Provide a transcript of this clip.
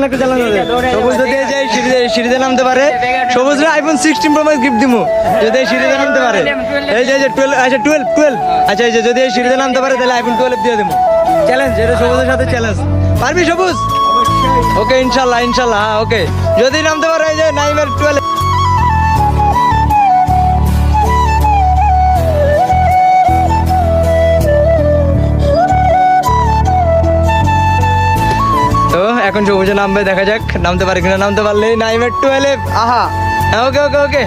সবুজ যদি সিঁড়িতে নামতে পারে, সবুজ আইফোন 16 প্রো ম্যাক্স গিফট দিমু যদি এই সিঁড়িতে নামতে পারে। এই যে 12, আচ্ছা 12, আচ্ছা এই যে যদি এই সিঁড়িতে নামতে পারে তাহলে আইফোন 12 দিয়ে দিমু। চ্যালেঞ্জ, এটা সবুজের সাথে চ্যালেঞ্জ। পারবি সবুজ? ওকে ইনশাল্লাহ, হ্যাঁ ওকে। যদি নামতে পারে এই যে নাইমের 12। তো এখন সবুজে নামবে, দেখা যাক নামতে পারে কিনা। নামতে পারলেই নাইমের 12। আহা, ওকে ওকে ওকে।